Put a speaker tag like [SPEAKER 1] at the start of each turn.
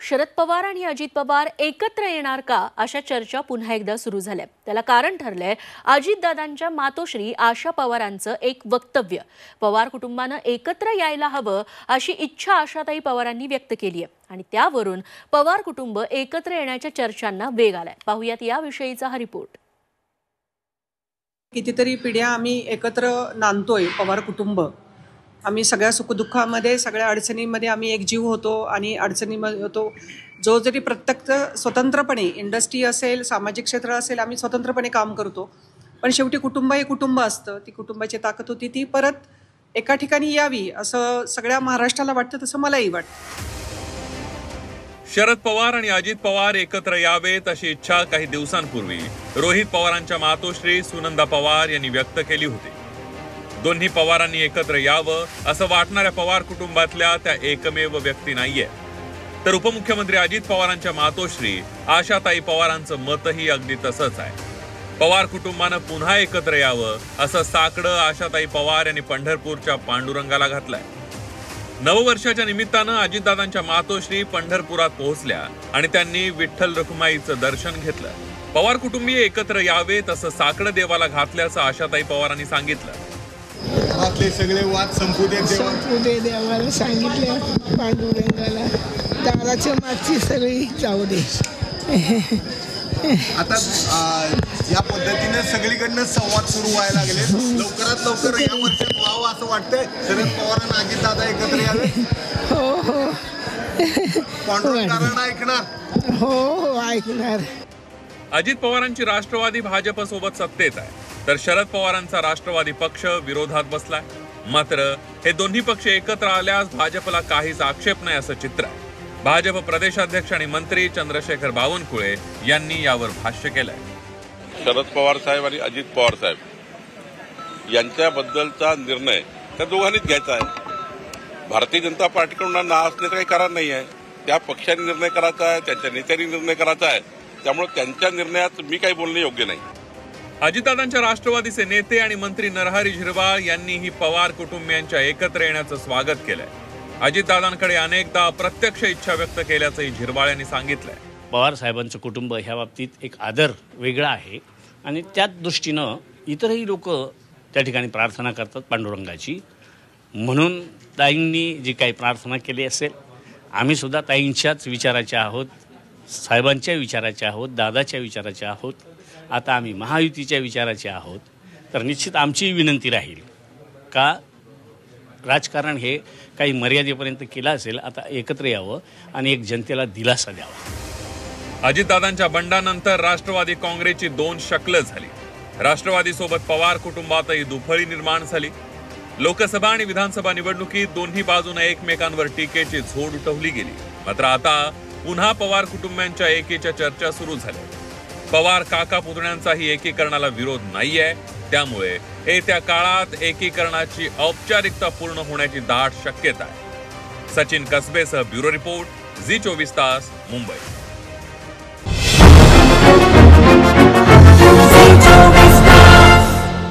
[SPEAKER 1] शरद पवार आणि अजित पवार एकत्र येणार का अशा चर्चा पुन्हा एकदा सुरू झाल्या। त्याला कारण ठरलंय अजितदादांच्या मातोश्री आशा पवारांचं एक वक्तव्य। पवार कुटुंबानं एकत्र यायला हवं अशी इच्छा आशाताई पवारांनी व्यक्त केली आहे आणि त्यावरून पवार कुटुंब एकत्र येण्याच्या चर्चांना वेग आलाय। पाहूयात याविषयीचा हा रिपोर्ट।
[SPEAKER 2] कितीतरी पिढ्या आम्ही एकत्र नांदतोय पवार कुटुंब। आम्ही सगळ्या सुखदुःखामध्ये सगळ्या अडचणींमध्ये आम्ही एकजीव होतो आणि अडचणीमध्ये होतो। जो जरी प्रत्यक्ष स्वतंत्रपणे इंडस्ट्री असेल, सामाजिक क्षेत्र असेल, आम्ही स्वतंत्रपणे काम करतो, पण शेवटी कुटुंब हे कुटुंब असतं। ती कुटुंबाची ताकद होती, ती परत एका ठिकाणी यावी असं सगळ्या महाराष्ट्राला वाटतं, तसं मलाही वाटतं।
[SPEAKER 3] शरद पवार आणि अजित पवार एकत्र यावेत अशी इच्छा काही दिवसांपूर्वी रोहित पवारांच्या मातोश्री सुनंदा पवार यांनी व्यक्त केली होती। दोन्ही पवारांनी एकत्र यावं असं वाटणाऱ्या पवार कुटुंबातल्या त्या एकमेव व्यक्ती नाहीये। तर उपमुख्यमंत्री अजित पवारांच्या मातोश्री आशाताई पवारांचं मतही अगदी तसंच आहे। पवार कुटुंबानं पुन्हा एकत्र यावं असं साकडं आशाताई पवार यांनी पंढरपूरच्या पांडुरंगाला घातलंय। नववर्षाच्या निमित्तानं अजितदादांच्या मातोश्री पंढरपुरात पोहोचल्या आणि त्यांनी विठ्ठल रखुमाईचं दर्शन घेतलं। पवार कुटुंबीय एकत्र यावेत असं साकडं देवाला घातल्याचं आशाताई पवारांनी सांगितलं।
[SPEAKER 4] घरातले सगळे वाद संपू दे
[SPEAKER 5] देवाला सांगितलं, पांडुरंगाला दाराच्या मागची सगळी जाऊ दे।
[SPEAKER 4] आता या पद्धतीने सगळीकडनं संवाद सुरू व्हायला लागले। लवकरात लवकर या वर्षात व्हावं असं वाटतंय। शरद पवार आणि अजितदादा एकत्र यावे।
[SPEAKER 5] हो
[SPEAKER 4] पांडुरंगाला ऐकणार।
[SPEAKER 5] हो ऐकणार।
[SPEAKER 3] अजित पवारांची राष्ट्रवादी भाजप सोबत सत्तेत आहे, तर शरद पवारांचा राष्ट्रवादी पक्ष विरोधात बसलाय। मात्र हे दोन्ही पक्ष एकत्र आल्यास भाजपला काहीच आक्षेप नाही असं चित्र आहे। भाजप प्रदेशाध्यक्ष आणि मंत्री चंद्रशेखर बावनकुळे यांनी यावर भाष्य केलंय।
[SPEAKER 6] शरद पवार साहेब आणि अजित पवार साहेब यांच्याबद्दलचा निर्णय त्या दोघांनीच घ्यायचा आहे। भारतीय जनता पार्टीकडून ना असण्याचं काही कारण नाही आहे। त्या पक्षाने निर्णय करायचा आहे, त्यांच्या नेत्यांनी निर्णय करायचा आहे, त्यामुळे त्यांच्या निर्णयात मी काही बोलणे योग्य नाही।
[SPEAKER 3] अजितदादांच्या राष्ट्रवादीचे नेते आणि मंत्री नरहरी झिरवाळ यांनीही पवार कुटुंबियांच्या एकत्र येण्याचं स्वागत केलंय। अजितदादांकडे अनेकदा अप्रत्यक्ष इच्छा व्यक्त केल्याचंही झिरवाळ यांनी सांगितलंय।
[SPEAKER 7] पवार साहेबांचं कुटुंब ह्या बाबतीत एक आदर वेगळा आहे आणि त्याच दृष्टीनं इतरही लोक त्या ठिकाणी प्रार्थना करतात पांडुरंगाची। म्हणून ताईंनी जी काही प्रार्थना केली असेल, आम्ही सुद्धा ताईंच्याच विचाराचे आहोत, साहेबांच्या विचाराचे आहोत, दादाच्या विचाराचे आहोत। आता आम्ही महायुतीच्या विचाराचे आहोत। तर निश्चित आमची विनंती राहील का राजकारण हे काही मर्यादेपर्यंत केलं असेल, आता एकत्र यावं आणि एक जनतेला दिलासा द्यावा।
[SPEAKER 3] अजितदादांच्या बंडानंतर राष्ट्रवादी काँग्रेसची दोन शकलं झाली। राष्ट्रवादी सोबत पवार कुटुंबातही दुफळी निर्माण झाली। लोकसभा आणि विधानसभा निवडणुकीत दोन्ही बाजूने एकमेकांवर टीकेची झोड उठवली गेली। मात्र आता पुन्हा पवार कुटुंबियांच्या एकीच्या चर्चा सुरू झाल्या। पवार काका पुतण्यांचाही एकीकरणाला विरोध नाहीये, त्यामुळे येत्या काळात एकीकरणाची औपचारिकता पूर्ण होण्याची दाट शक्यता आहे। सचिन कसबेसह ब्युरो रिपोर्ट, झी 24 तास, मुंबई।